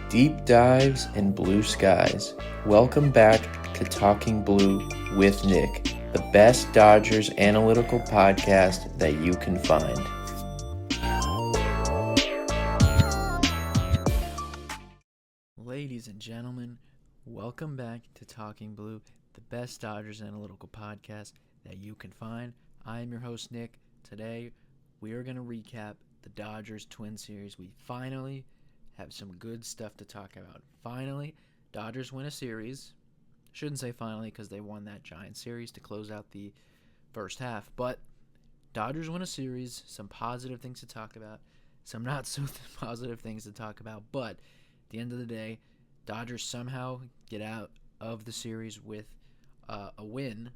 Deep dives and blue skies. Welcome back to Talking Blue with Nick, the best Dodgers analytical podcast that you can find. Ladies and gentlemen, welcome back to Talking Blue, the best Dodgers analytical podcast that you can find. I am your host, Nick. Today, we are going to recap the Dodgers Twin Series. We finally have some good stuff to talk about. Finally, Dodgers win a series. Shouldn't say finally because they won that Giant series to close out the first half. But Dodgers win a series. Some positive things to talk about. Some not so positive things to talk about. But at the end of the day, Dodgers somehow get out of the series with a win.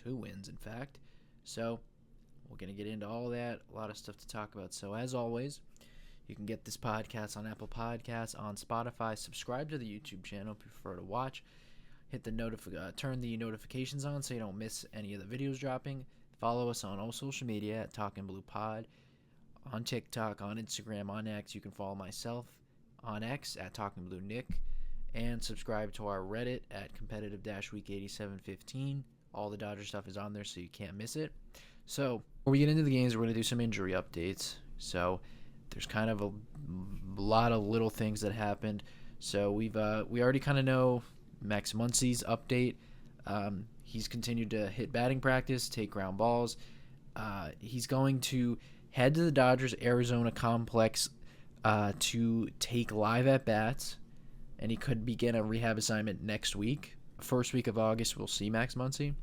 2 wins, in fact. So we're going to get into all that. A lot of stuff to talk about. So as always, you can get this podcast on Apple Podcasts, on Spotify. Subscribe to the YouTube channel if you prefer to watch. Hit the turn the notifications on so you don't miss any of the videos dropping. Follow us on all social media at Talking Blue Pod, on TikTok, on Instagram, on X. You can follow myself on X at Talking Blue Nick, and subscribe to our Reddit at competitive-week8715. All the Dodger stuff is on there, so you can't miss it. So before we get into the games, we're going to do some injury updates. So there's kind of a lot of little things that happened. So we already kind of know Max Muncy's update. He's continued to hit batting practice, take ground balls. He's going to head to the Dodgers Arizona complex to take live at bats, and he could begin a rehab assignment next week. First week of August, we'll see Max Muncy.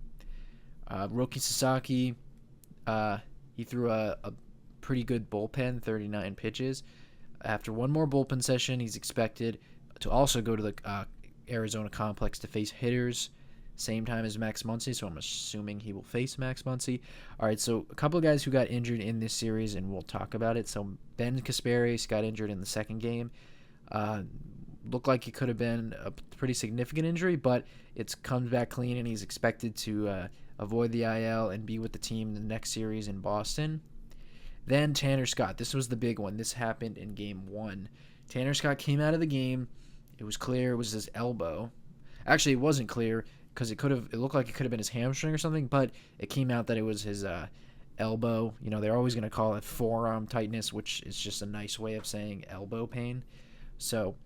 Roki Sasaki, he threw a pretty good bullpen, 39 pitches. After one more bullpen session, he's expected to also go to the Arizona complex to face hitters same time as Max Muncy, so I'm assuming he will face Max Muncy. All right, so a couple of guys who got injured in this series, and we'll talk about it. So Ben Casparis got injured in the second game. Looked like it could have been a pretty significant injury, but it comes back clean, and he's expected to avoid the IL and be with the team in the next series in Boston. Then Tanner Scott. This was the big one. This happened in Game 1. Tanner Scott came out of the game. It was clear it was his elbow. Actually, it wasn't clear because it looked like it could have been his hamstring or something, but it came out that it was his elbow. You know, they're always going to call it forearm tightness, which is just a nice way of saying elbow pain. So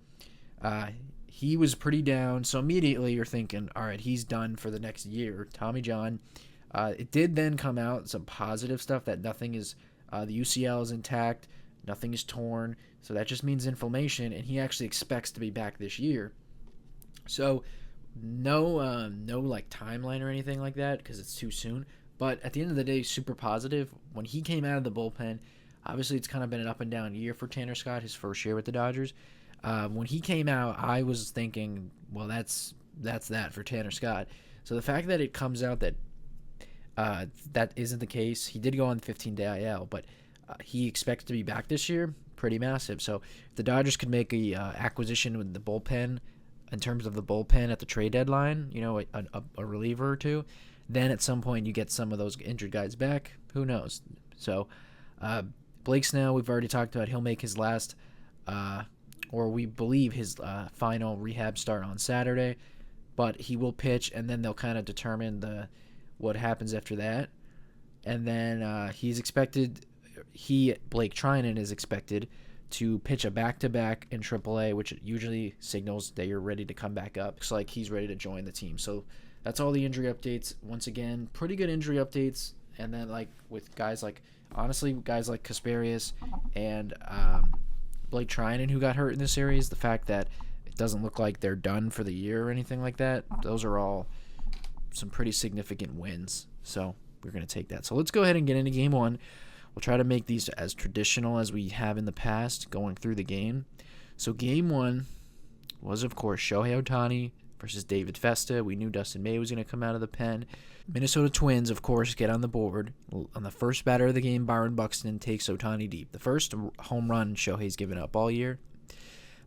he was pretty down. So immediately you're thinking, all right, he's done for the next year. Tommy John. It did then come out, some positive stuff, that nothing is... the UCL is intact, nothing is torn, so that just means inflammation, and he actually expects to be back this year. So no like timeline or anything like that because it's too soon. But at the end of the day, super positive. When he came out of the bullpen, obviously it's kind of been an up and down year for Tanner Scott, his first year with the Dodgers. When he came out, I was thinking, well, that's that for Tanner Scott. So the fact that it comes out that that isn't the case. He did go on 15-day IL, but he expects to be back this year. Pretty massive. So if the Dodgers could make a acquisition with the bullpen, in terms of the bullpen at the trade deadline, you know, a reliever or two, then at some point you get some of those injured guys back. Who knows? So Blake Snell, we've already talked about. He'll make his last, or we believe his final rehab start on Saturday, but he will pitch, and then they'll kind of determine what happens after that. And then Blake Trinan is expected to pitch a back-to-back in AAA, which usually signals that you're ready to come back up. Looks like he's ready to join the team. So that's all the injury updates. Once again, pretty good injury updates. And then like with guys like Casparis and Blake Trinan who got hurt in this series, the fact that it doesn't look like they're done for the year or anything like that, those are all some pretty significant wins. So we're going to take that. So let's go ahead and get into Game 1. We'll try to make these as traditional as we have in the past going through the game. So Game 1 was, of course, Shohei Ohtani versus David Festa. We knew Dustin May was going to come out of the pen. Minnesota Twins, of course, get on the board. On the first batter of the game, Byron Buxton takes Ohtani deep. The first home run Shohei's given up all year.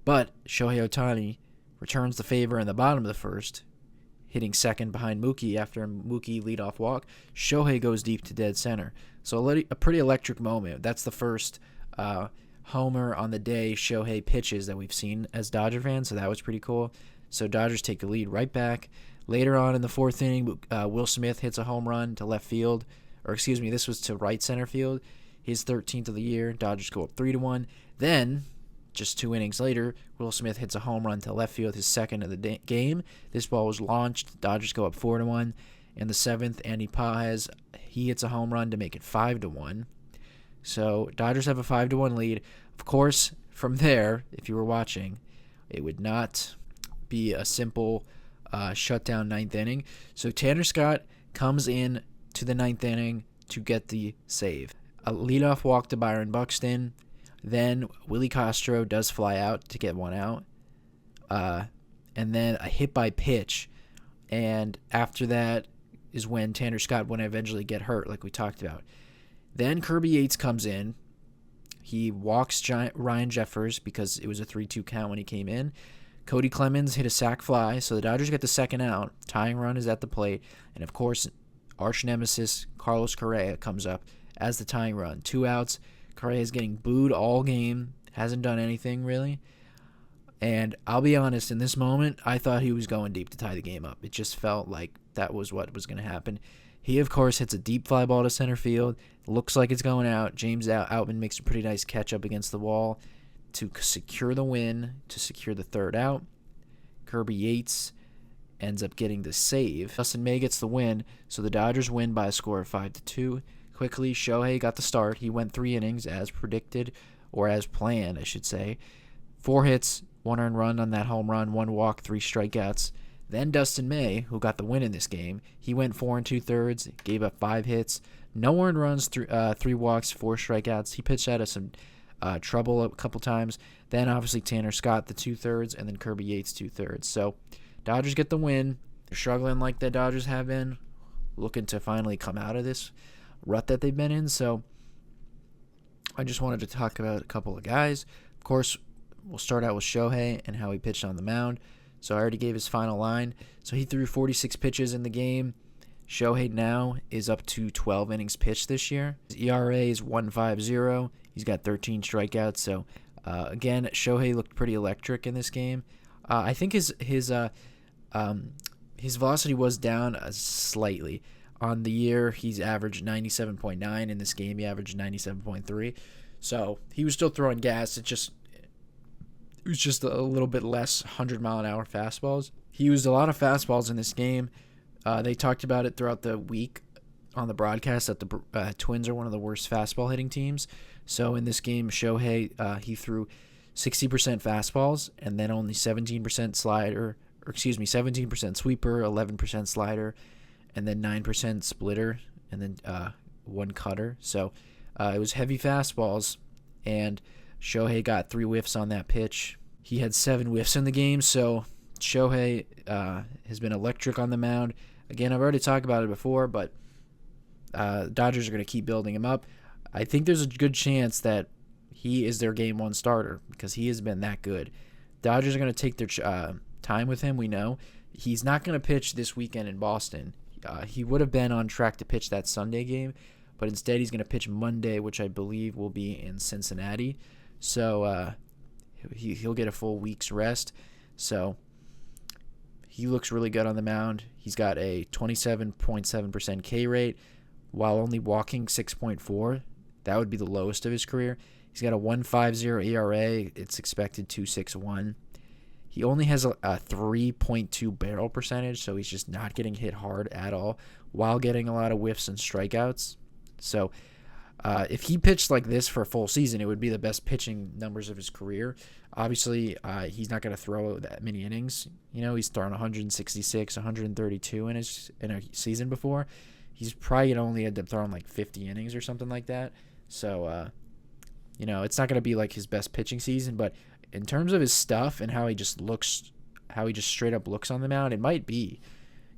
But Shohei Ohtani returns the favor in the bottom of the first, hitting second behind Mookie after a Mookie leadoff walk. Shohei goes deep to dead center. So a pretty electric moment. That's the first homer on the day Shohei pitches that we've seen as Dodger fans, so that was pretty cool. So Dodgers take the lead right back. Later on in the 4th inning, Will Smith hits a home run to left field. Or excuse me, this was to right center field. His 13th of the year. Dodgers go up 3-1. Then, just 2 innings later, Will Smith hits a home run to left field, his 2nd of the game. This ball was launched. Dodgers go up 4-1. In the 7th, Andy Pages, he hits a home run to make it 5-1. So Dodgers have a 5-1 lead. Of course, from there, if you were watching, it would not be a simple shutdown 9th inning. So Tanner Scott comes in to the 9th inning to get the save. A leadoff walk to Byron Buxton. Then Willie Castro does fly out to get 1 out. And then a hit by pitch. And after that is when Tanner Scott would eventually get hurt, like we talked about. Then Kirby Yates comes in. He walks Ryan Jeffers because it was a 3-2 count when he came in. Cody Clemens hit a sac fly, so the Dodgers get the 2nd out. Tying run is at the plate. And, of course, arch nemesis Carlos Correa comes up as the tying run. 2 outs. Correa is getting booed all game. Hasn't done anything, really. And I'll be honest, in this moment, I thought he was going deep to tie the game up. It just felt like that was what was going to happen. He, of course, hits a deep fly ball to center field. Looks like it's going out. James Outman makes a pretty nice catch up against the wall to secure the win, to secure the 3rd out. Kirby Yates ends up getting the save. Dustin May gets the win, so the Dodgers win by a score of 5-2. Quickly, Shohei got the start. He went 3 innings as predicted, or as planned, I should say. 4 hits, 1 earned run on that home run, 1 walk, 3 strikeouts. Then Dustin May, who got the win in this game, he went 4 2/3, gave up 5 hits, no earned runs, 3 walks, 4 strikeouts. He pitched out of some trouble a couple times. Then obviously Tanner Scott the 2/3, and then Kirby Yates 2/3. So Dodgers get the win. They're struggling like the Dodgers have been, looking to finally come out of this rut that they've been in. So I just wanted to talk about a couple of guys. Of course, we'll start out with Shohei and how he pitched on the mound. So I already gave his final line. So he threw 46 pitches in the game. Shohei now is up to 12 innings pitched this year. His ERA is 1.50. He's got 13 strikeouts. So again, Shohei looked pretty electric in this game. I think his velocity was down slightly. On the year, he's averaged 97.9. In this game, he averaged 97.3. So he was still throwing gas. It was just a little bit less 100-mile-an-hour fastballs. He used a lot of fastballs in this game. They talked about it throughout the week on the broadcast that the Twins are one of the worst fastball hitting teams. So in this game, Shohei, he threw 60% fastballs and then only 17% slider, 17% sweeper, 11% slider, and then 9% splitter, and then 1 cutter. So it was heavy fastballs, and Shohei got 3 whiffs on that pitch. He had 7 whiffs in the game, so Shohei has been electric on the mound. Again, I've already talked about it before, but Dodgers are going to keep building him up. I think there's a good chance that he is their Game 1 starter because he has been that good. Dodgers are going to take their time with him, we know. He's not going to pitch this weekend in Boston. He would have been on track to pitch that Sunday game, but instead he's going to pitch Monday, which I believe will be in Cincinnati. So he'll get a full week's rest. So he looks really good on the mound. He's got a 27.7% K rate while only walking 6.4. That would be the lowest of his career. He's got a 1.50 ERA. It's expected 2.61. He only has a 3.2 barrel percentage, so he's just not getting hit hard at all while getting a lot of whiffs and strikeouts. So if he pitched like this for a full season, it would be the best pitching numbers of his career. Obviously, he's not going to throw that many innings. You know, he's thrown 166, 132 in a season before. He's probably going to only end up throwing like 50 innings or something like that. So, it's not going to be like his best pitching season, but in terms of his stuff and how he just straight up looks on the mound, it might be.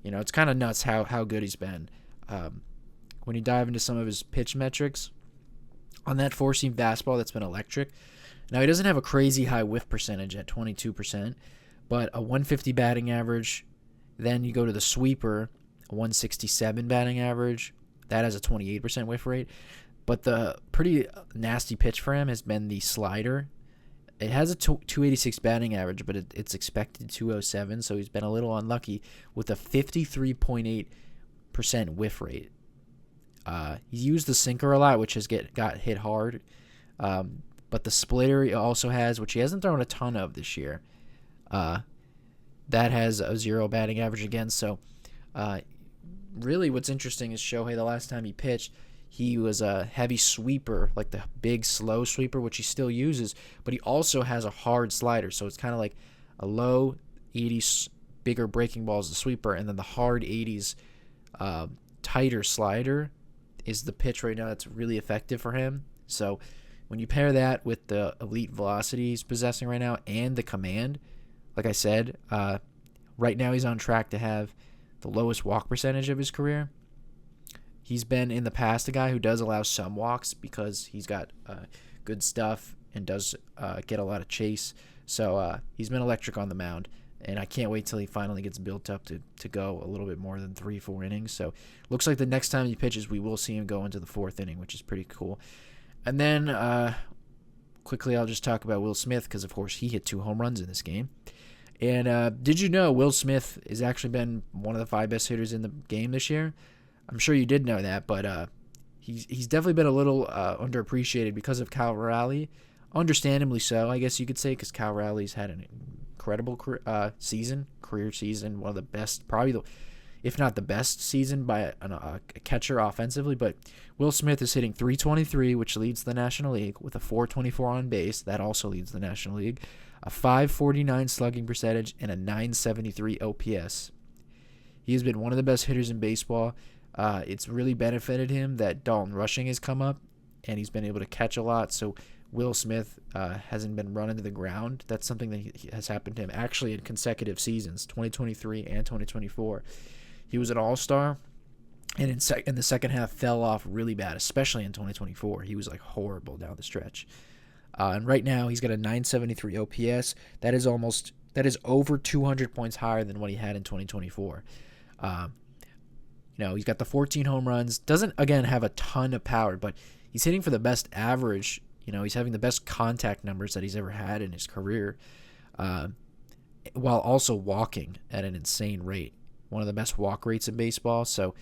It's kind of nuts how good he's been. When you dive into some of his pitch metrics, on that four-seam fastball that's been electric. Now, he doesn't have a crazy high whiff percentage at 22%, but a 150 batting average. Then you go to the sweeper, a 167 batting average. That has a 28% whiff rate. But the pretty nasty pitch for him has been the slider. It has a 286 batting average, but it's expected 207, so he's been a little unlucky with a 53.8% whiff rate. He's used the sinker a lot, which has got hit hard. But the splitter he also has, which he hasn't thrown a ton of this year, that has a 0 batting average again. So really what's interesting is Shohei, the last time he pitched, he was a heavy sweeper, like the big slow sweeper, which he still uses, but he also has a hard slider. So it's kind of like a low 80s, bigger breaking ball is the sweeper, and then the hard 80s, tighter slider is the pitch right now that's really effective for him. So when you pair that with the elite velocity he's possessing right now and the command, like I said, right now he's on track to have the lowest walk percentage of his career. He's been in the past a guy who does allow some walks because he's got good stuff and does get a lot of chase. So he's been electric on the mound, and I can't wait till he finally gets built up to go a little bit more than 3-4 innings. So looks like the next time he pitches, we will see him go into the 4th inning, which is pretty cool. And then quickly I'll just talk about Will Smith because, of course, he hit 2 home runs in this game. And did you know Will Smith has actually been one of the 5 best hitters in the game this year? I'm sure you did know that, but he's definitely been a little underappreciated because of Cal Raleigh. Understandably so, I guess you could say, because Cal Raleigh's had an incredible career season, one of the best, probably if not the best season by a catcher offensively. But Will Smith is hitting .323, which leads the National League, with a .424 on base. That also leads the National League. A .549 slugging percentage and a .973 OPS. He has been one of the best hitters in baseball. It's really benefited him that Dalton Rushing has come up, and he's been able to catch a lot. So Will Smith hasn't been run into the ground. That's something that has happened to him actually in consecutive seasons, 2023 and 2024. He was an all-star, and in the second half fell off really bad, especially in 2024. He was like horrible down the stretch. And right now he's got a .973 OPS. That is over 200 points higher than what he had in 2024. He's got the 14 home runs. Doesn't, again, have a ton of power, but he's hitting for the best average. He's having the best contact numbers that he's ever had in his career, while also walking at an insane rate. One of the best walk rates in baseball. So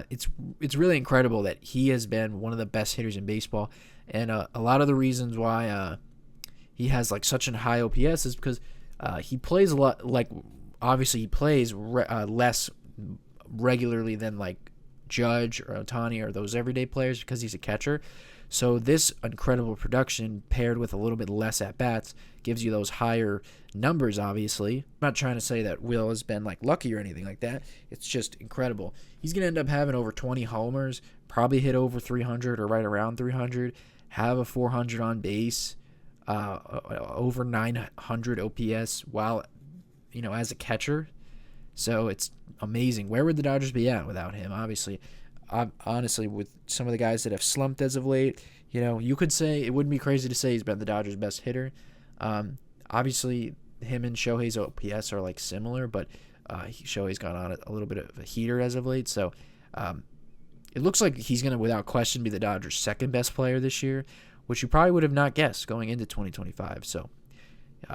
it's really incredible that he has been one of the best hitters in baseball. And a lot of the reasons why he has like such a high OPS is because he plays a lot. Like, obviously, he plays less regularly than like Judge or Ohtani or those everyday players because he's a catcher. So this incredible production paired with a little bit less at-bats gives you those higher numbers, obviously. I'm not trying to say that Will has been like lucky or anything like that. It's just incredible. He's going to end up having over 20 homers, probably hit over 300 or right around 300, have a 400 on base, over 900 OPS while, as a catcher. So it's amazing. Where would the Dodgers be at without him? Obviously, honestly, with some of the guys that have slumped as of late, you could say it wouldn't be crazy to say he's been the Dodgers' best hitter. Obviously, him and Shohei's OPS are like similar, but Shohei's gone on a little bit of a heater as of late. So it looks like he's going to, without question, be the Dodgers' second best player this year, which you probably would have not guessed going into 2025. So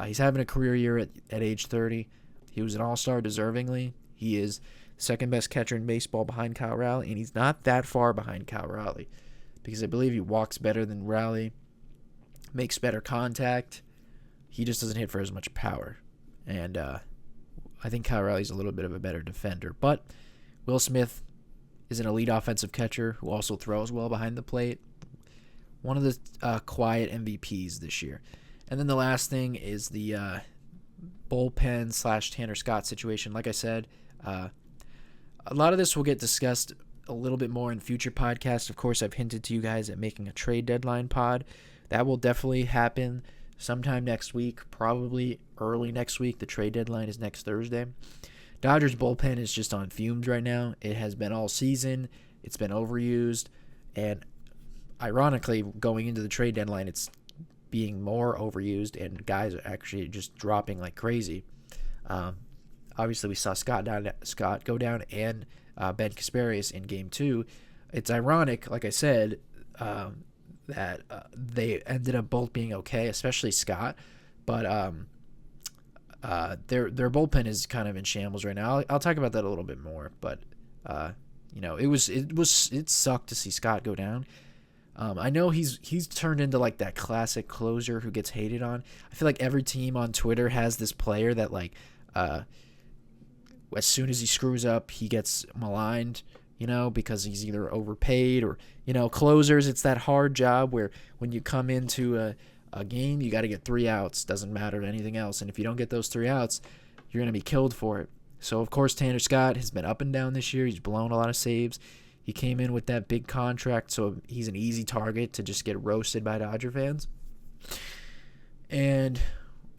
he's having a career year at age 30. He was an all-star deservingly. He is second best catcher in baseball behind Kyle Raleigh, and he's not that far behind Kyle Raleigh because I believe he walks better than Raleigh, makes better contact. He just doesn't hit for as much power. And I think Kyle Raleigh's a little bit of a better defender. But Will Smith is an elite offensive catcher who also throws well behind the plate. One of the quiet MVPs this year. And then the last thing is the bullpen / Tanner Scott situation. Like I said, a lot of this will get discussed a little bit more in future podcasts. Of course, I've hinted to you guys at making a trade deadline pod. That will definitely happen sometime next week, probably early next week. The trade deadline is next Thursday. Dodgers bullpen is just on fumes right now. It has been all season. It's been overused. And ironically, going into the trade deadline, it's being more overused, and guys are actually just dropping like crazy. Obviously, we saw Scott go down and Ben Kasparius in Game 2. It's ironic, like I said, that they ended up both being okay, especially Scott. But their bullpen is kind of in shambles right now. I'll talk about that a little bit more. But it sucked to see Scott go down. I know he's turned into like that classic closer who gets hated on. I feel like every team on Twitter has this player that like as soon as he screws up, he gets maligned, because he's either overpaid or, closers. It's that hard job where when you come into a game, you got to get 3 outs. Doesn't matter anything else. And if you don't get those 3 outs, you're going to be killed for it. So, of course, Tanner Scott has been up and down this year. He's blown a lot of saves. He came in with that big contract, so he's an easy target to just get roasted by Dodger fans. And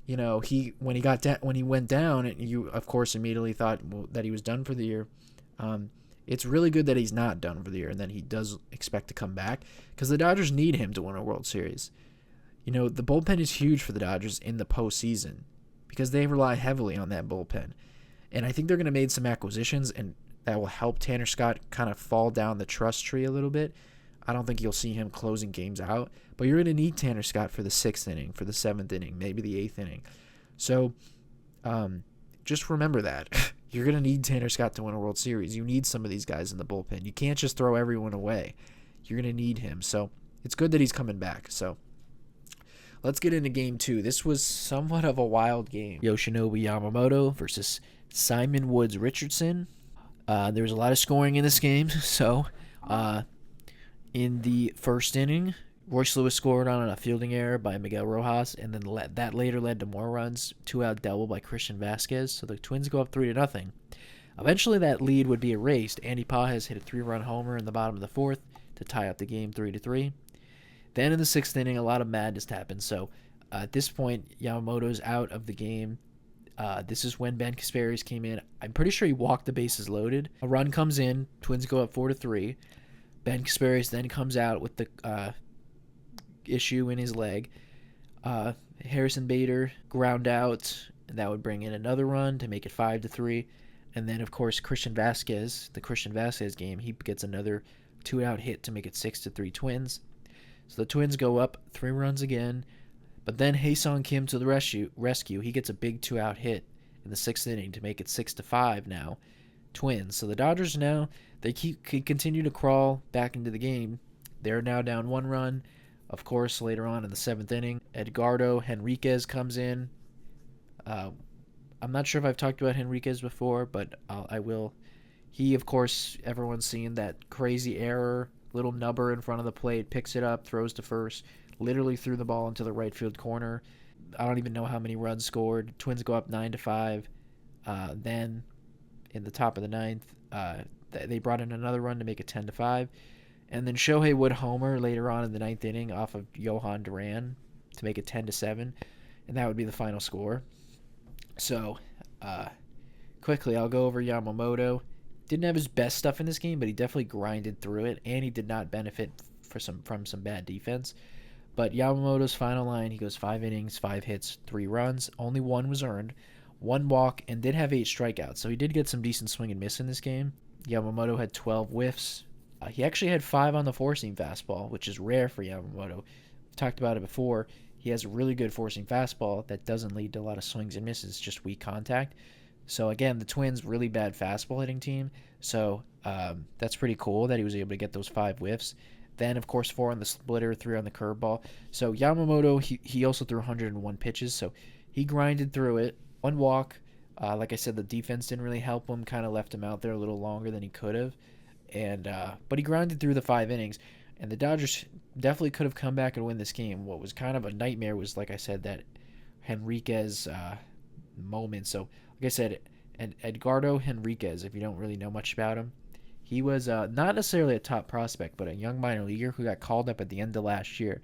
when he went down, you of course immediately thought that he was done for the year. It's really good that he's not done for the year and that he does expect to come back because the Dodgers need him to win a World Series. The bullpen is huge for the Dodgers in the postseason because they rely heavily on that bullpen. And I think they're going to make some acquisitions and that will help Tanner Scott kind of fall down the trust tree a little bit. I don't think you'll see him closing games out, but you're going to need Tanner Scott for the 6th inning, for the 7th inning, maybe the 8th inning. So just remember that. You're going to need Tanner Scott to win a World Series. You need some of these guys in the bullpen. You can't just throw everyone away. You're going to need him. So it's good that he's coming back. So let's get into Game 2. This was somewhat of a wild game. Yoshinobu Yamamoto versus Simon Woods Richardson. There was a lot of scoring in this game. So in the first inning, Royce Lewis scored on a fielding error by Miguel Rojas, and then that later led to more runs, 2-out double by Christian Vasquez. So the Twins go up 3-0. Eventually, that lead would be erased. Andy Pages hit a 3-run homer in the bottom of the 4th to tie up the game 3-3. Then in the 6th inning, a lot of madness happened. So at this point, Yamamoto's out of the game. This is when Ben Casparis came in. I'm pretty sure he walked the bases loaded. A run comes in. Twins go up 4-3. Ben Casparis then comes out with the issue in his leg. Harrison Bader ground out, and that would bring in another run to make it 5-3. And then, of course, Christian Vasquez game, he gets another 2-out hit to make it 6-3 Twins. So the Twins go up 3 runs again. But then Hae-Sung Kim to the rescue. He gets a big 2-out hit in the 6th inning to make it 6-5 now. Twins. So the Dodgers now, they continue to crawl back into the game. They're now down 1 run. Of course, later on in the 7th inning, Edgardo Henriquez comes in. I'm not sure if I've talked about Henriquez before, but I will. He, of course, everyone's seen that crazy error, little nubber in front of the plate, picks it up, throws to first, literally threw the ball into the right field corner. I don't even know how many runs scored. Twins go up 9-5. Then, in the top of the 9th, they brought in another run to make it 10-5. And then Shohei would homer later on in the 9th inning off of Johan Duran to make it 10-7, and that would be the final score. So, quickly, I'll go over Yamamoto. Didn't have his best stuff in this game, but he definitely grinded through it, and he did not benefit from some bad defense. But Yamamoto's final line, he goes 5 innings, 5 hits, 3 runs. Only 1 was earned, 1 walk, and did have 8 strikeouts. So he did get some decent swing and miss in this game. Yamamoto had 12 whiffs. He actually had 5 on the four-seam fastball, which is rare for Yamamoto. We've talked about it before. He has a really good four-seam fastball that doesn't lead to a lot of swings and misses, just weak contact. So, again, the Twins, really bad fastball hitting team. So, that's pretty cool that he was able to get those 5 whiffs. Then, of course, 4 on the splitter, 3 on the curveball. So, Yamamoto, he also threw 101 pitches. So, he grinded through it. 1 walk. Like I said, the defense didn't really help him. Kind of left him out there a little longer than he could have. But he grinded through the 5 innings, and the Dodgers definitely could have come back and win this game. What was kind of a nightmare was, like I said, that Henriquez moment. So, like I said, Edgardo Henriquez, if you don't really know much about him, he was not necessarily a top prospect, but a young minor leaguer who got called up at the end of last year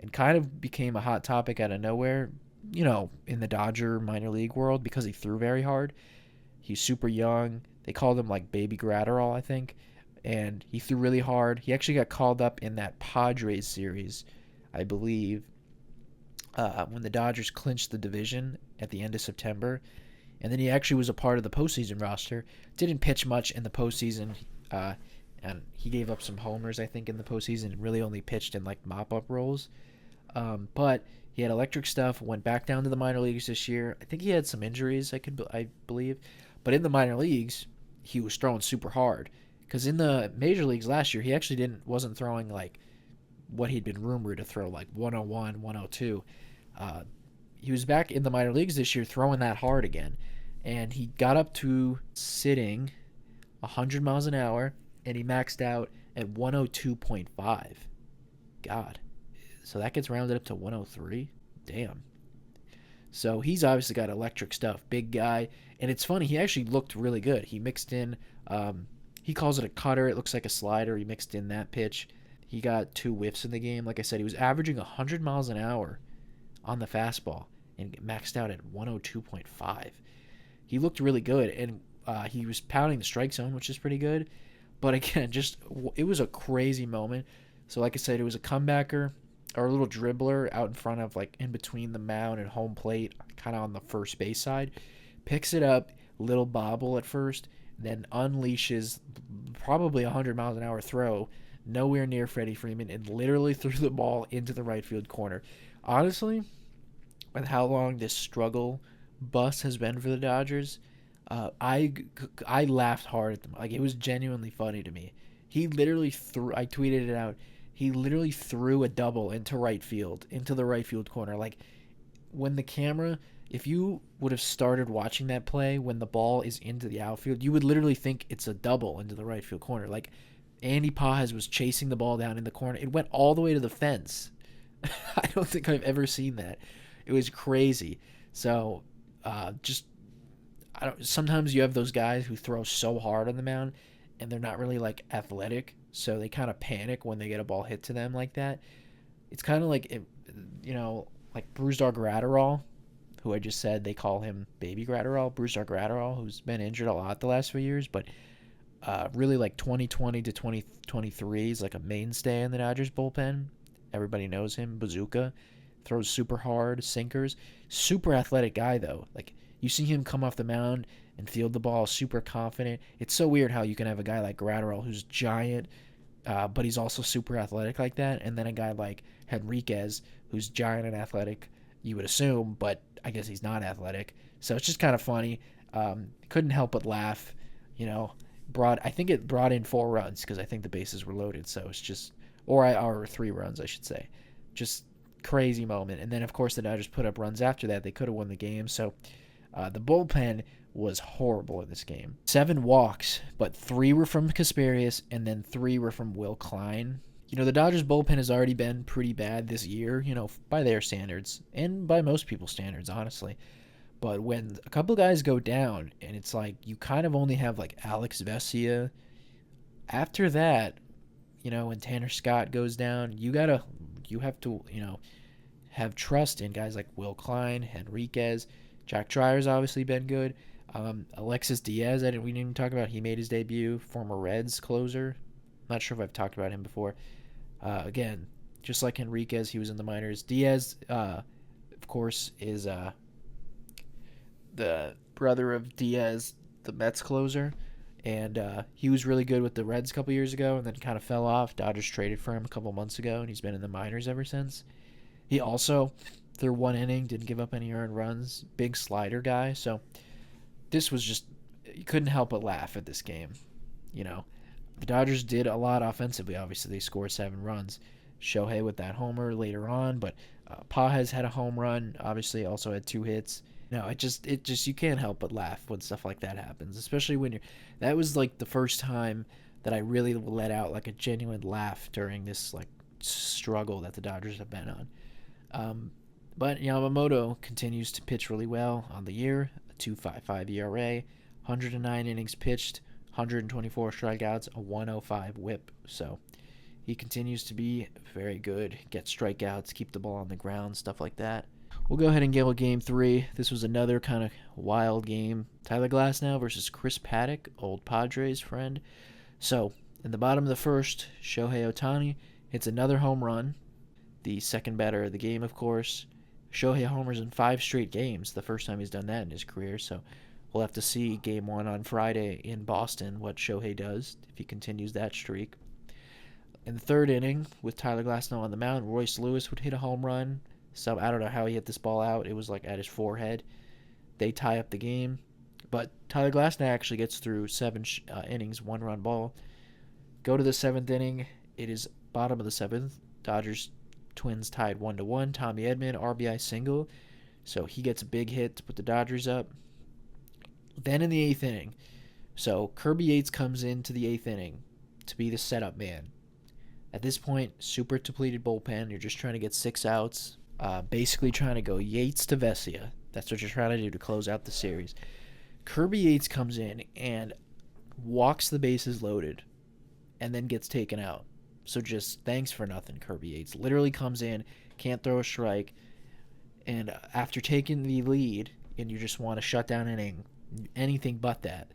and kind of became a hot topic out of nowhere, in the Dodger minor league world because he threw very hard. He's super young. They called him like Baby Gratterall, I think. And he threw really hard. He actually got called up in that Padres series, I believe, when the Dodgers clinched the division at the end of September. And then he actually was a part of the postseason roster. Didn't pitch much in the postseason. and he gave up some homers, I think, in the postseason, and really only pitched in like mop-up roles. But he had electric stuff. Went back down to the minor leagues this year. I think he had some injuries. I believe, but in the minor leagues, he was throwing super hard. Because in the major leagues last year, he actually wasn't throwing like what he'd been rumored to throw, like 101, 102. Uh, he was back in the minor leagues this year throwing that hard again. And he got up to sitting 100 miles an hour, and he maxed out at 102.5. God. So that gets rounded up to 103. Damn. So he's obviously got electric stuff. Big guy. And it's funny, he actually looked really good. He mixed in, he calls it a cutter. It looks like a slider. He mixed in that pitch. He got 2 whiffs in the game. Like I said, he was averaging 100 miles an hour on the fastball and maxed out at 102.5. He looked really good, and he was pounding the strike zone, which is pretty good. But again, it was a crazy moment. So like I said, it was a comebacker or a little dribbler out in front of, like, in between the mound and home plate, kind of on the first base side. Picks it up, little bobble at first, then unleashes probably 100 miles an hour throw, nowhere near Freddie Freeman, and literally threw the ball into the right field corner. Honestly, with how long this struggle bus has been for the Dodgers, I laughed hard at them. Like, it was genuinely funny to me. He literally threw. I tweeted it out. He literally threw a double into right field, into the right field corner. Like, when the camera, if you would have started watching that play when the ball is into the outfield, you would literally think it's a double into the right field corner. Like, Andy Pajes was chasing the ball down in the corner. It went all the way to the fence. I don't think I've ever seen that. It was crazy. So, just sometimes you have those guys who throw so hard on the mound and they're not really like athletic, so they kind of panic when they get a ball hit to them like that. It's kind of like, like Brusdar Graterol, who I just said they call him Baby Graterol. Brusdar Graterol, who's been injured a lot the last few years, but really like 2020 to 2023 is like a mainstay in the Dodgers bullpen. Everybody knows him. Bazooka. Throws super hard, sinkers. Super athletic guy, though. Like, you see him come off the mound and field the ball super confident. It's so weird how you can have a guy like Gratterall who's giant, but he's also super athletic like that, and then a guy like Henriquez who's giant and athletic, you would assume, but I guess he's not athletic. So it's just kind of funny. Couldn't help but laugh. I think it brought in 4 runs because I think the bases were loaded. So it's just, or 3 runs, I should say. Just crazy moment. And then, of course, the Dodgers put up runs after that. They could have won the game. So the bullpen was horrible in this game. 7 walks, but 3 were from Kasperius, and then 3 were from Will Klein. The Dodgers bullpen has already been pretty bad this year, by their standards, and by most people's standards, honestly. But when a couple guys go down, and it's like you kind of only have like Alex Vesia, after that, when Tanner Scott goes down, you have to, have trust in guys like Will Klein, Henriquez. Jack Dreyer's obviously been good. Alexis Diaz, we didn't even talk about. He made his debut, former Reds closer. Not sure if I've talked about him before. Again, just like Henriquez, he was in the minors. Diaz, of course, is the brother of Diaz, the Mets closer. And he was really good with the Reds a couple years ago and then kind of fell off. Dodgers traded for him a couple months ago, and he's been in the minors ever since. He also, through 1 inning, didn't give up any earned runs. Big slider guy. So this was just, you couldn't help but laugh at this game. The Dodgers did a lot offensively. Obviously, they scored 7 runs. Shohei with that homer later on, but Pajes had a home run. Obviously, also had 2 hits. No, it just you can't help but laugh when stuff like that happens, especially when that was like the first time that I really let out like a genuine laugh during this like struggle that the Dodgers have been on. But Yamamoto continues to pitch really well on the year, a 2.55 ERA, 109 innings pitched, 124 strikeouts, a 105 WHIP. So he continues to be very good, get strikeouts, keep the ball on the ground, stuff like that. We'll go ahead and go Game 3. This was another kind of wild game. Tyler Glasnow versus Chris Paddock, old Padres friend. So, in the bottom of the first, Shohei Ohtani hits another home run. The second batter of the game, of course. Shohei homers in 5 straight games. The first time he's done that in his career. So, We'll have to see game 1 on Friday in Boston, what Shohei does if he continues that streak. In the third inning, with Tyler Glasnow on the mound, Royce Lewis would hit a home run. So I don't know how he hit this ball out. It was like at his forehead. They tie up the game. But Tyler Glasnow actually gets through 7 innings, 1-run ball. Go to the 7th inning. It is bottom of the 7th. Dodgers Twins tied 1-1. Tommy Edman, RBI single. So he gets a big hit to put the Dodgers up. Then in the 8th inning, so Kirby Yates comes into the 8th inning to be the setup man. At this point, super depleted bullpen. You're just trying to get 6 outs. Basically trying to go Yates to Vesia. That's what you're trying to do to close out the series. Kirby Yates comes in and walks the bases loaded and then gets taken out. So just thanks for nothing, Kirby Yates. Literally comes in, can't throw a strike, and after taking the lead, and you just want to shut down an inning, anything but that.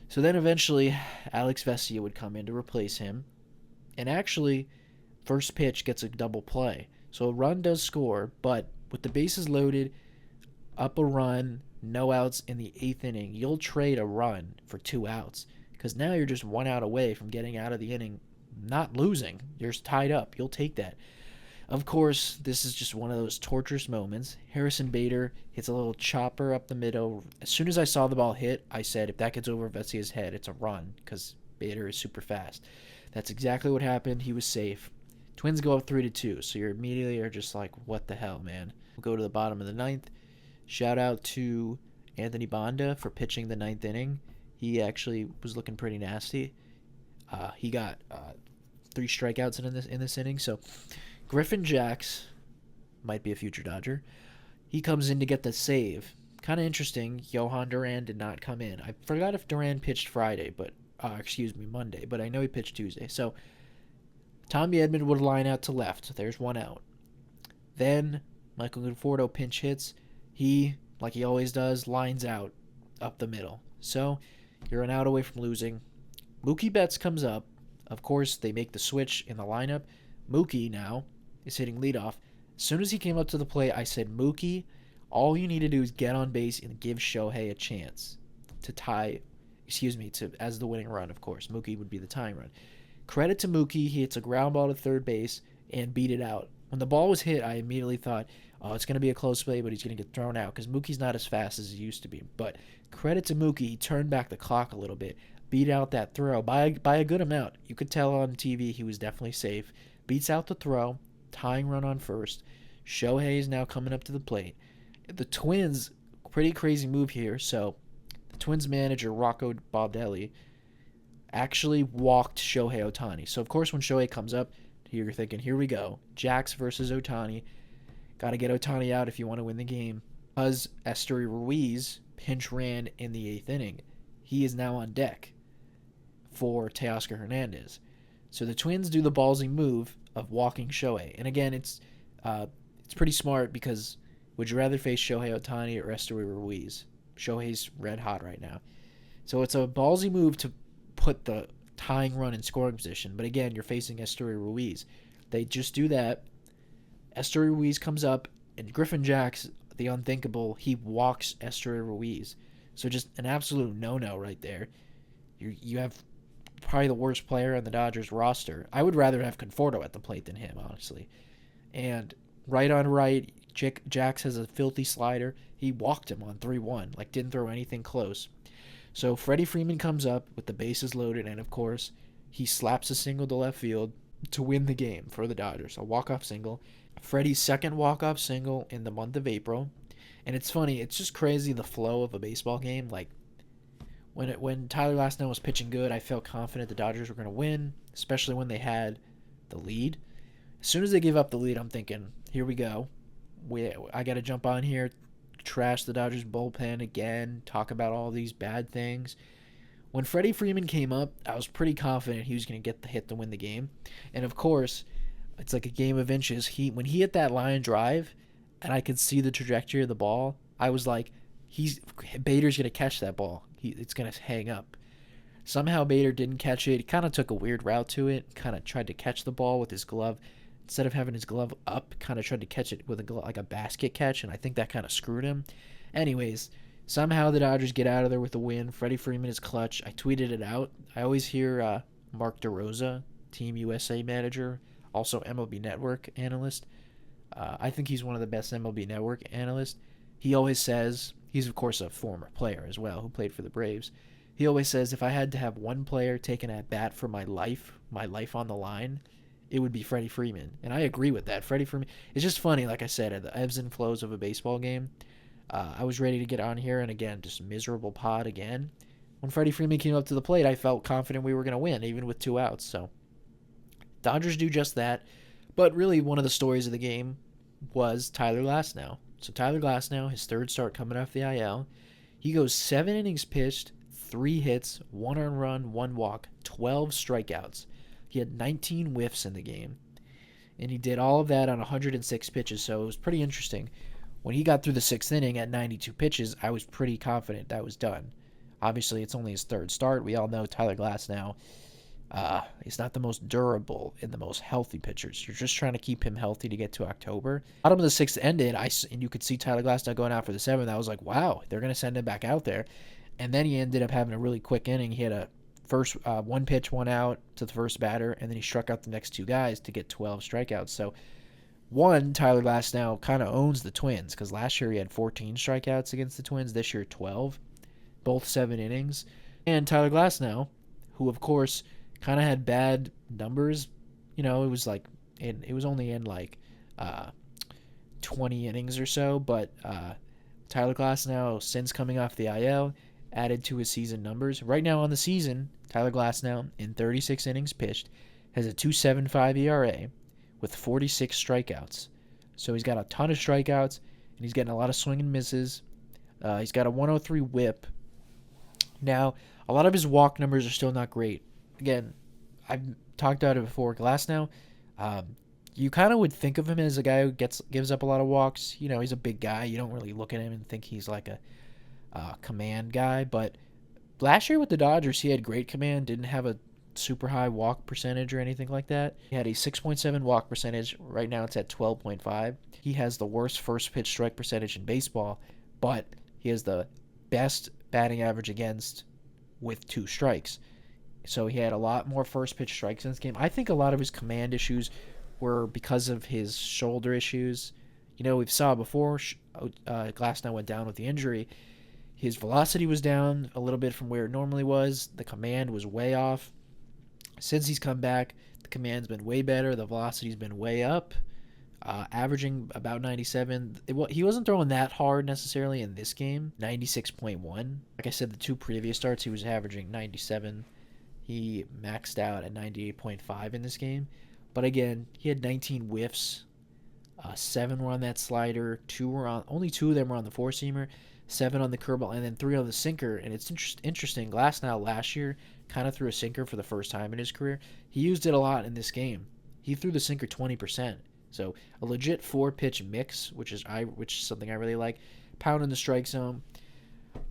So then eventually, Alex Vesia would come in to replace him, and actually, first pitch gets a double play. So a run does score, but with the bases loaded, up a run, no outs in the 8th inning, you'll trade a run for 2 outs, because now you're just 1 out away from getting out of the inning, not losing. You're tied up. You'll take that. Of course, this is just one of those torturous moments. Harrison Bader hits a little chopper up the middle. As soon as I saw the ball hit, I said, if that gets over Vesia's head, it's a run, because Bader is super fast. That's exactly what happened. He was safe. Twins go up 3-2, so you immediately are just like, what the hell, man? We'll go to the bottom of the 9th. Shout out to Anthony Banda for pitching the 9th inning. He actually was looking pretty nasty. He got 3 strikeouts in this inning. So Griffin Jax might be a future Dodger. He comes in to get the save. Kind of interesting. Johan Duran did not come in. I forgot if Duran pitched Friday, but Monday. But I know he pitched Tuesday. So Tommy Edman would line out to left. There's 1 out. Then Michael Conforto pinch hits. He, like he always does, lines out up the middle. So you're an out away from losing. Mookie Betts comes up. Of course, they make the switch in the lineup. Mookie now is hitting leadoff. As soon as he came up to the plate, I said, Mookie, all you need to do is get on base and give Shohei a chance to as the winning run, of course. Mookie would be the tying run. Credit to Mookie. He hits a ground ball to third base and beat it out. When the ball was hit, I immediately thought, oh, it's going to be a close play, but he's going to get thrown out because Mookie's not as fast as he used to be. But credit to Mookie. He turned back the clock a little bit, beat out that throw by a good amount. You could tell on TV he was definitely safe. Beats out the throw, tying run on first. Shohei is now coming up to the plate. The Twins, pretty crazy move here. So the Twins manager, Rocco Baldelli, actually walked Shohei Ohtani. So, of course, when Shohei comes up, you're thinking, here we go. Jax versus Ohtani. Got to get Ohtani out if you want to win the game. Because Esteury Ruiz pinch ran in the 8th inning, he is now on deck for Teoscar Hernandez. So the Twins do the ballsy move of walking Shohei. And again, it's pretty smart because would you rather face Shohei Ohtani or Esteury Ruiz? Shohei's red hot right now. So it's a ballsy move to put the tying run in scoring position. But again, you're facing Esteury Ruiz. They just do that. Esteury Ruiz comes up, and Griffin Jax, the unthinkable, he walks Esteury Ruiz. So just an absolute no-no right there. You have probably the worst player on the Dodgers roster. I would rather have Conforto at the plate than him, honestly. And right on right, Jax has a filthy slider. He walked him on 3-1, like didn't throw anything close. So Freddie Freeman comes up with the bases loaded, and of course, he slaps a single to left field to win the game for the Dodgers. A walk-off single. Freddie's second walk-off single in the month of April. And it's funny, it's just crazy the flow of a baseball game. Like, when Tyler Glasnow was pitching good, I felt confident the Dodgers were going to win, especially when they had the lead. As soon as they give up the lead, I'm thinking, here we go. I got to jump on here, trash the Dodgers bullpen again, talk about all these bad things. When Freddie Freeman came up, I was pretty confident he was going to get the hit to win the game. And of course, it's like a game of inches. When he hit that line drive, and I could see the trajectory of the ball, I was like, Bader's going to catch that ball. It's going to hang up. Somehow Bader didn't catch it. He kind of took a weird route to it, kind of tried to catch the ball with his glove. Instead of having his glove up, kind of tried to catch it with like a basket catch, and I think that kind of screwed him. Anyways, Somehow the Dodgers get out of there with a win. Freddie Freeman is clutch. I tweeted it out. I always hear Mark DeRosa, Team USA manager, also MLB Network analyst. I think he's one of the best MLB Network analysts. He always says, he's of course a former player as well who played for the Braves. He always says, if I had to have one player taken at bat for my life on the line, it would be Freddie Freeman. And I agree with that. Freddie Freeman, it's just funny, like I said, at the ebbs and flows of a baseball game. I was ready to get on here, and again, just miserable pod again. When Freddie Freeman came up to the plate, I felt confident we were going to win, even with 2 outs. So, Dodgers do just that. But really, one of the stories of the game was Tyler Glasnow. So, Tyler Glasnow, his 3rd start coming off the IL, he goes 7 innings pitched, 3 hits, 1 earned run, 1 walk, 12 strikeouts. He had 19 whiffs in the game. And he did all of that on 106 pitches, so it was pretty interesting. When he got through the 6th inning at 92 pitches, I was pretty confident that was done. Obviously, it's only his 3rd start. We all know Tyler Glasnow is not the most durable and the most healthy pitchers. You're just trying to keep him healthy to get to October. Bottom of the 6th ended, and you could see Tyler Glasnow going out for the 7th. I was like, wow, they're going to send him back out there. And then he ended up having a really quick inning. He had a first 1 pitch, 1 out to the first batter, and then he struck out the next 2 guys to get 12 strikeouts. So, Tyler Glasnow kind of owns the Twins, because last year he had 14 strikeouts against the Twins. This year, 12. Both 7 innings. And Tyler Glasnow, who, of course, kind of had bad numbers. It was like, it was only in like 20 innings or so, but Tyler Glasnow, since coming off the IL, added to his season numbers. Right now on the season, Tyler Glasnow, in 36 innings pitched, has a 2.75 ERA with 46 strikeouts. So he's got a ton of strikeouts, and he's getting a lot of swing and misses. He's got a 103 whip. Now, a lot of his walk numbers are still not great. Again, I've talked about it before. Glasnow, you kind of would think of him as a guy who gives up a lot of walks. He's a big guy. You don't really look at him and think he's like a command guy. But last year with the Dodgers, he had great command, didn't have a super high walk percentage or anything like that. He had a 6.7 walk percentage. Right now it's at 12.5. He has the worst first pitch strike percentage in baseball, but he has the best batting average against with 2 strikes. So he had a lot more first pitch strikes in this game. I think a lot of his command issues were because of his shoulder issues. We've saw before Glasnow went down with the injury. His velocity was down a little bit from where it normally was. The command was way off. Since he's come back, the command's been way better. The velocity's been way up, averaging about 97. He wasn't throwing that hard necessarily in this game, 96.1. Like I said, the 2 previous starts, he was averaging 97. He maxed out at 98.5 in this game. But again, he had 19 whiffs. 7 were on that slider. Only 2 of them were on the 4-seamer. 7 on the curveball, and then 3 on the sinker. And it's interesting. Glasnow last year kind of threw a sinker for the first time in his career. He used it a lot in this game. He threw the sinker 20%. So a legit 4-pitch mix, which is something I really like. Pounding the strike zone.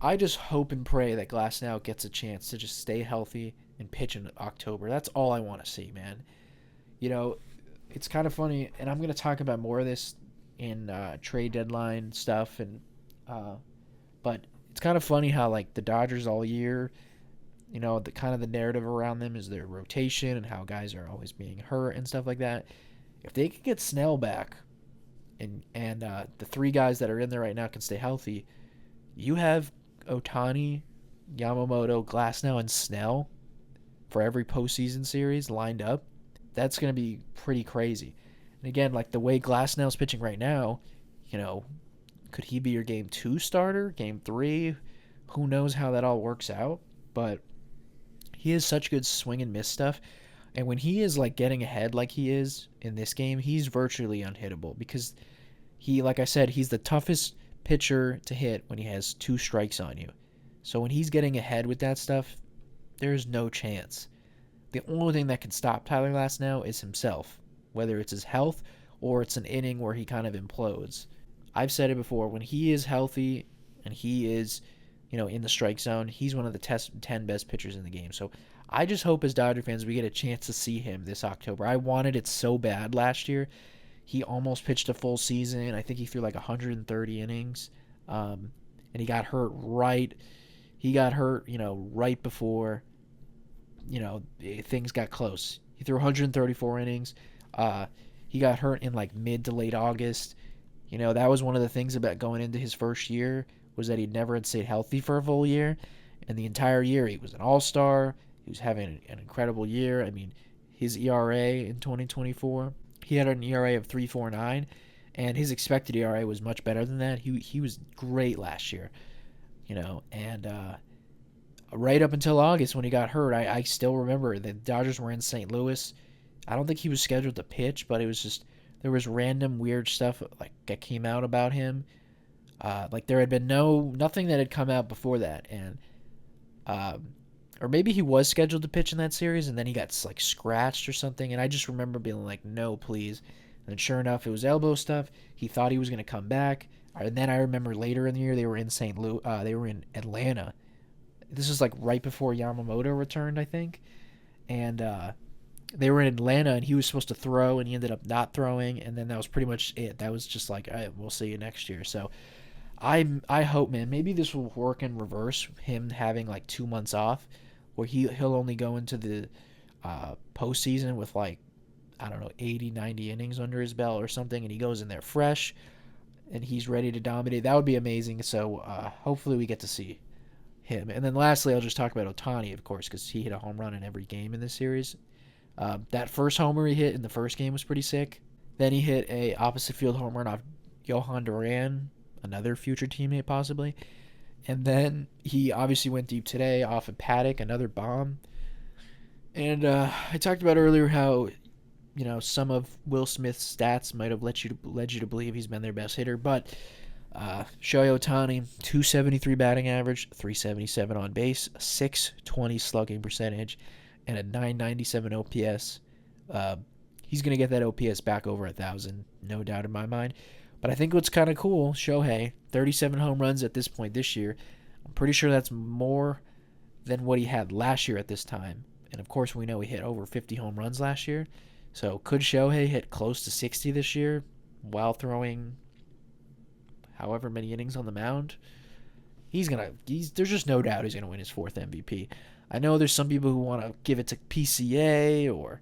I just hope and pray that Glasnow gets a chance to just stay healthy and pitch in October. That's all I want to see, man. It's kind of funny, and I'm going to talk about more of this in trade deadline stuff, but it's kind of funny how like the Dodgers all year, the kind of the narrative around them is their rotation and how guys are always being hurt and stuff like that. If they can get Snell back, and the 3 guys that are in there right now can stay healthy, you have Ohtani, Yamamoto, Glasnow, and Snell for every postseason series lined up. That's going to be pretty crazy. And again, like the way Glasnow's pitching right now, could he be your game 2 starter, game 3? Who knows how that all works out? But he has such good swing and miss stuff. And when he is like getting ahead like he is in this game, he's virtually unhittable because like I said, he's the toughest pitcher to hit when he has 2 strikes on you. So when he's getting ahead with that stuff, there's no chance. The only thing that can stop Tyler Glasnow is himself, whether it's his health or it's an inning where he kind of implodes. I've said it before, when he is healthy and he is, in the strike zone, he's one of the 10 best pitchers in the game. So I just hope as Dodger fans we get a chance to see him this October. I wanted it so bad last year. He almost pitched a full season. I think he threw like 130 innings. and he got hurt right. He got hurt, right before, things got close. He threw 134 innings. Uh, he got hurt in like mid to late August. That was one of the things about going into his first year was that he never had stayed healthy for a full year, and the entire year he was an all-star. He was having an incredible year. I mean, his ERA in 2024, he had an ERA of 3.49, and his expected ERA was much better than that. He was great last year, and right up until August when he got hurt, I still remember the Dodgers were in St. Louis. I don't think he was scheduled to pitch, but it was just there was random weird stuff like that came out about him. Like there had been nothing that had come out before that, and or maybe he was scheduled to pitch in that series, and then he got like scratched or something. And I just remember being like, no, please. And sure enough, it was elbow stuff. He thought he was going to come back, and then I remember later in the year they were in St. Louis. They were in Atlanta. This was like right before Yamamoto returned, I think, and they were in Atlanta, and he was supposed to throw, and he ended up not throwing, and then that was pretty much it. That was just like, all right, we'll see you next year. So I hope, man, maybe this will work in reverse, him having like 2 months off, where he'll only go into the postseason with like, I don't know, 80, 90 innings under his belt or something, and he goes in there fresh, and he's ready to dominate. That would be amazing. So hopefully we get to see him. And then lastly, I'll just talk about Ohtani, of course, because he hit a home run in every game in this series. That first homer he hit in the first game was pretty sick. Then he hit a opposite field home run off Johan Duran, another future teammate possibly. And then he obviously went deep today off of Paddock, another bomb. And I talked about earlier how some of Will Smith's stats might have led you to believe he's been their best hitter, but Shohei Ohtani, 273 batting average, 377 on base, a 620 slugging percentage, and a 997 OPS. He's going to get that OPS back over 1,000, no doubt in my mind. But I think what's kind of cool, Shohei, 37 home runs at this point this year. I'm pretty sure that's more than what he had last year at this time. And of course, we know he hit over 50 home runs last year. So could Shohei hit close to 60 this year while throwing however many innings on the mound? There's just no doubt he's gonna win his fourth MVP. I know there's some people who want to give it to PCA or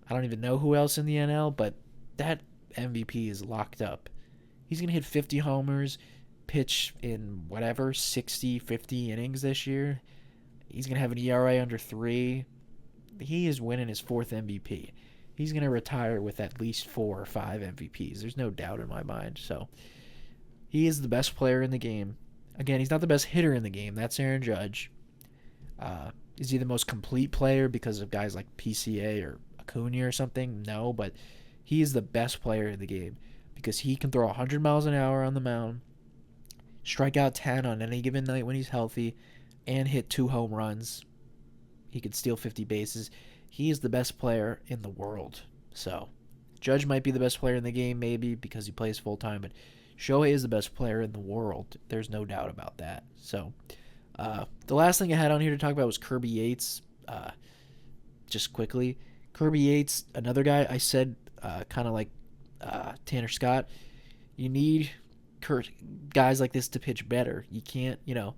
I don't even know who else in the NL, but that MVP is locked up. He's gonna hit 50 homers, pitch in whatever 60, 50 innings this year. He's gonna have an ERA under 3. He is winning his fourth MVP. He's gonna retire with at least 4 or 5 MVPs. There's no doubt in my mind. So he is the best player in the game. Again, he's not the best hitter in the game. That's Aaron Judge. Is he the most complete player because of guys like PCA or Acuna or something? No, but he is the best player in the game because he can throw 100 miles an hour on the mound, strike out 10 on any given night when he's healthy, and hit 2 home runs. He could steal 50 bases. He is the best player in the world. So Judge might be the best player in the game maybe because he plays full-time, but Shohei is the best player in the world. There's no doubt about that. So the last thing I had on here to talk about was Kirby Yates. Just quickly, Kirby Yates, another guy I said kind of like Tanner Scott, you need guys like this to pitch better. You can't, you're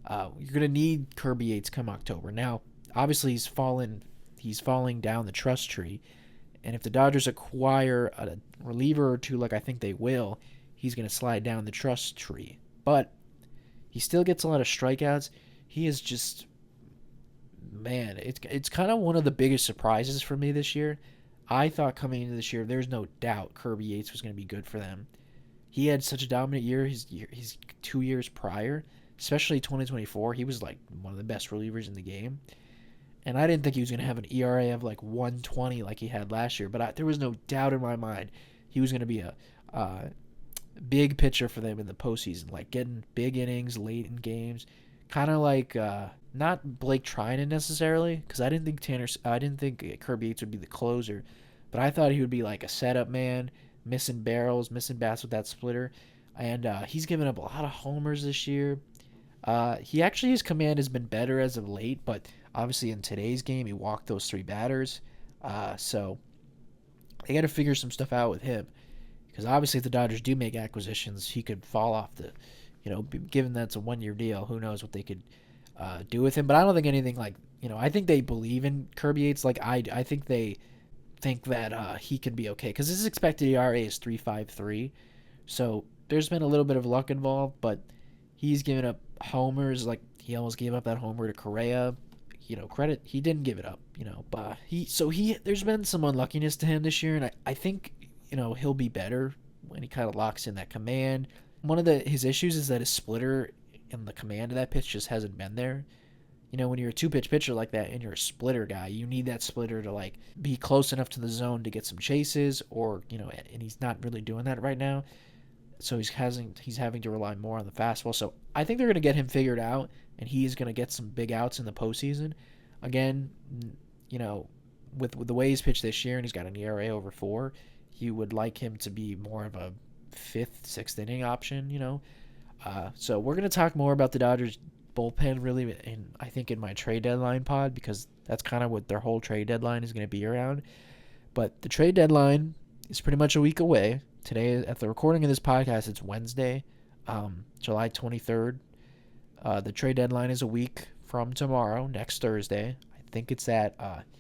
going to need Kirby Yates come October. Now, obviously he's falling down the trust tree, and if the Dodgers acquire a reliever or two like I think they will, he's going to slide down the trust tree. But he still gets a lot of strikeouts. He is just, man, it's kind of one of the biggest surprises for me this year. I thought coming into this year, there's no doubt Kirby Yates was going to be good for them. He had such a dominant year his 2 years prior, especially 2024. He was like one of the best relievers in the game. And I didn't think he was going to have an ERA of like 120 like he had last year. But there was no doubt in my mind he was going to be a big pitcher for them in the postseason, like getting big innings late in games, kind of like not Blake Trinan necessarily, because I didn't think Kirby Yates would be the closer, but I thought he would be like a setup man, missing barrels, missing bats with that splitter, and he's given up a lot of homers this year. His command has been better as of late, but obviously in today's game he walked those 3 batters, so they got to figure some stuff out with him. Because obviously if the Dodgers do make acquisitions, he could fall off Given that's a 1 year deal, who knows what they could do with him. But I don't think anything like, I think they believe in Kirby Yates. Like, I think they think that he can be okay because his expected ERA is 3.53. So there's been a little bit of luck involved, but he's given up homers. Like, he almost gave up that homer to Correa. Credit, he didn't give it up. But there's been some unluckiness to him this year, and I think he'll be better when he kind of locks in that command. One of his issues is that his splitter and the command of that pitch just hasn't been there. When you're a two-pitch pitcher like that and you're a splitter guy, you need that splitter to like be close enough to the zone to get some chases, or and he's not really doing that right now. So he's having to rely more on the fastball. So I think they're going to get him figured out, and he's going to get some big outs in the postseason. Again, with the way he's pitched this year, and he's got an ERA over 4, you would like him to be more of a 5th, 6th inning option. So we're going to talk more about the Dodgers bullpen really, and I think in my trade deadline pod, because that's kind of what their whole trade deadline is going to be around. But the trade deadline is pretty much a week away. Today, at the recording of this podcast, it's Wednesday, July 23rd. The trade deadline is a week from tomorrow, next Thursday. I think it's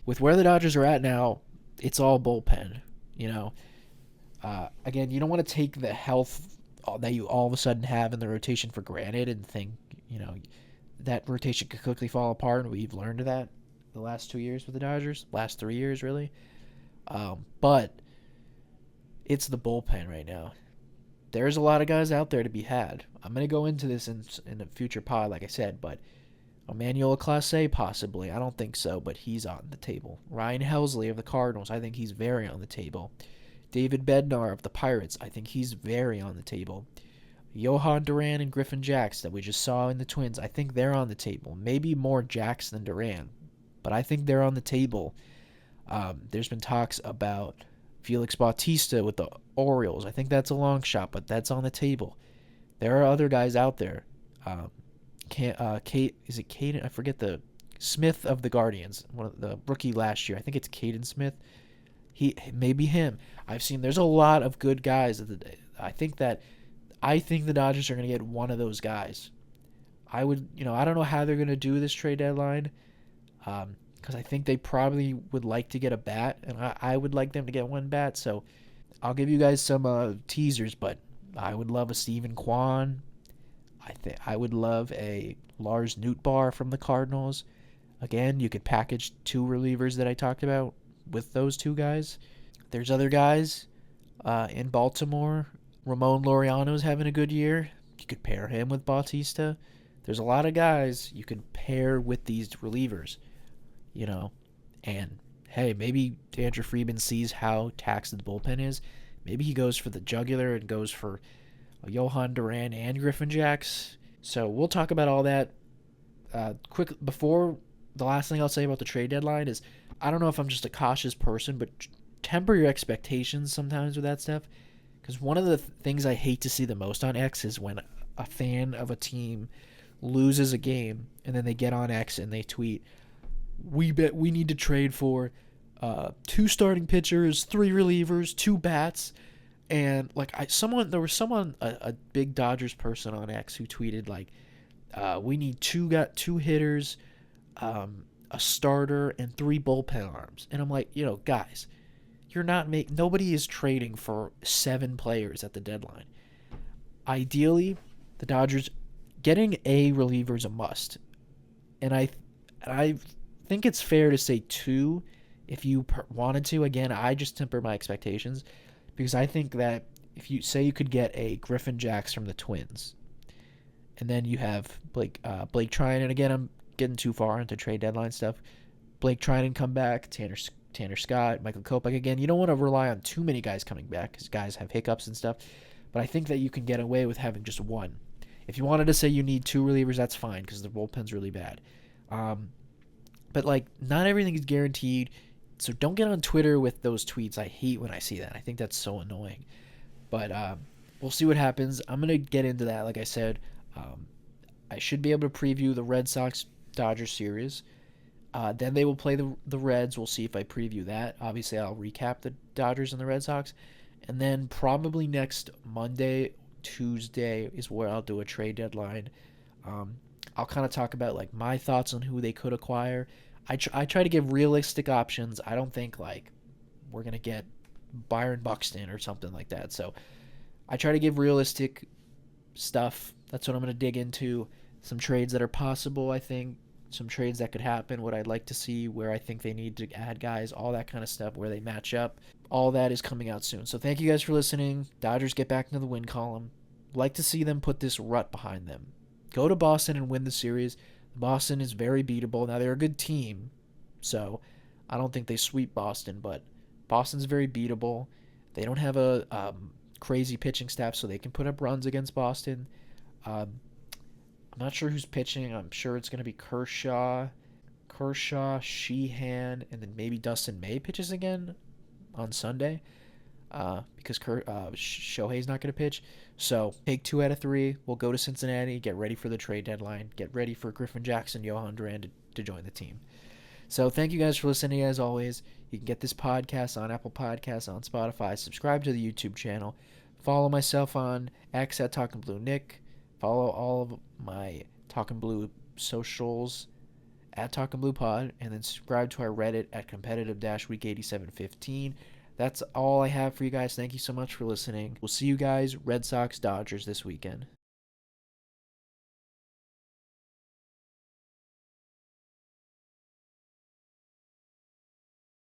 with where the Dodgers are at now, it's all bullpen. Again, you don't want to take the health that you all of a sudden have in the rotation for granted and think, that rotation could quickly fall apart. We've learned that the last 2 years with the Dodgers, last 3 years really. But it's the bullpen right now. There's a lot of guys out there to be had. I'm going to go into this in a future pod, like I said, but Emmanuel Clase, possibly. I don't think so, but he's on the table. Ryan Helsley of the Cardinals, I think he's very on the table. David Bednar of the Pirates, I think he's very on the table. Johan Duran and Griffin Jax that we just saw in the Twins, I think they're on the table. Maybe more Jax than Duran, but I think they're on the table. There's been talks about Felix Bautista with the Orioles. I think that's a long shot, but that's on the table. There are other guys out there. Is it Caden? I forget the Smith of the Guardians, one of the rookie last year. I think it's Caden Smith. Maybe him. I've seen there's a lot of good guys. I think the Dodgers are going to get one of those guys. I don't know how they're going to do this trade deadline, because I think they probably would like to get a bat, and I would like them to get one bat. So I'll give you guys some teasers, but I would love a Steven Kwan. I would love a Lars Nootbaar from the Cardinals. Again, you could package 2 relievers that I talked about with those 2 guys. There's other guys in Baltimore. Ramon Laureano's having a good year. You could pair him with Bautista. There's a lot of guys you could pair with these relievers, And, hey, maybe Andrew Friedman sees how taxed the bullpen is. Maybe he goes for the jugular and goes for Johan Duran and Griffin Jax. So we'll talk about all that. Quick, before the last thing I'll say about the trade deadline is, I don't know if I'm just a cautious person, but temper your expectations sometimes with that stuff. Because one of the things I hate to see the most on X is when a fan of a team loses a game and then they get on X and they tweet, we need to trade for 2 starting pitchers, 3 relievers, 2 bats. And there was someone, a big Dodgers person on X who tweeted we need 2 hitters, a starter, and 3 bullpen arms. And I'm like, guys, nobody is trading for 7 players at the deadline. Ideally, the Dodgers getting a reliever is a must, and I think it's fair to say 2 if you wanted to. Again, I just temper my expectations because I think that if you say you could get a Griffin Jax from the Twins, and then you have Blake Trinan, and again I'm getting too far into trade deadline stuff. Blake Trinan come back, Tanner Scott, Michael Kopech. Again, you don't want to rely on too many guys coming back because guys have hiccups and stuff. But I think that you can get away with having just 1. If you wanted to say you need 2 relievers, that's fine because the bullpen's really bad. But not everything is guaranteed. So don't get on Twitter with those tweets. I hate when I see that. I think that's so annoying. But we'll see what happens. I'm going to get into that. Like I said, I should be able to preview the Red Sox-Dodgers series. Then they will play the Reds. We'll see if I preview that. Obviously, I'll recap the Dodgers and the Red Sox. And then probably next Monday, Tuesday is where I'll do a trade deadline. Um, I'll kind of talk about like my thoughts on who they could acquire. I try to give realistic options. I don't think like we're gonna get Byron Buxton or something like that. So I try to give realistic stuff. That's what I'm gonna dig into. Some trades that are possible. I think some trades that could happen. What I'd like to see, where I think they need to add guys, all that kind of stuff, where they match up. All that is coming out soon. So thank you guys for listening. Dodgers get back into the win column. Like to see them put this rut behind them. Go to Boston and win the series. Boston is very beatable. Now they're a good team, so I don't think they sweep Boston, but Boston's very beatable. They don't have a crazy pitching staff, so they can put up runs against Boston. I'm not sure who's pitching. I'm sure it's going to be Kershaw, Sheehan, and then maybe Dustin May pitches again on Sunday. Because Shohei's not going to pitch. So take 2 out of 3. We'll go to Cincinnati, get ready for the trade deadline, get ready for Griffin Jackson, Johan Duran to join the team. So thank you guys for listening. As always, you can get this podcast on Apple Podcasts, on Spotify. Subscribe to the YouTube channel. Follow myself on X at Talking Blue Nick. Follow all of my Talking Blue socials at Talking Blue Pod, and then subscribe to our Reddit at competitive-week8715. That's all I have for you guys. Thank you so much for listening. We'll see you guys, Red Sox, Dodgers, this weekend.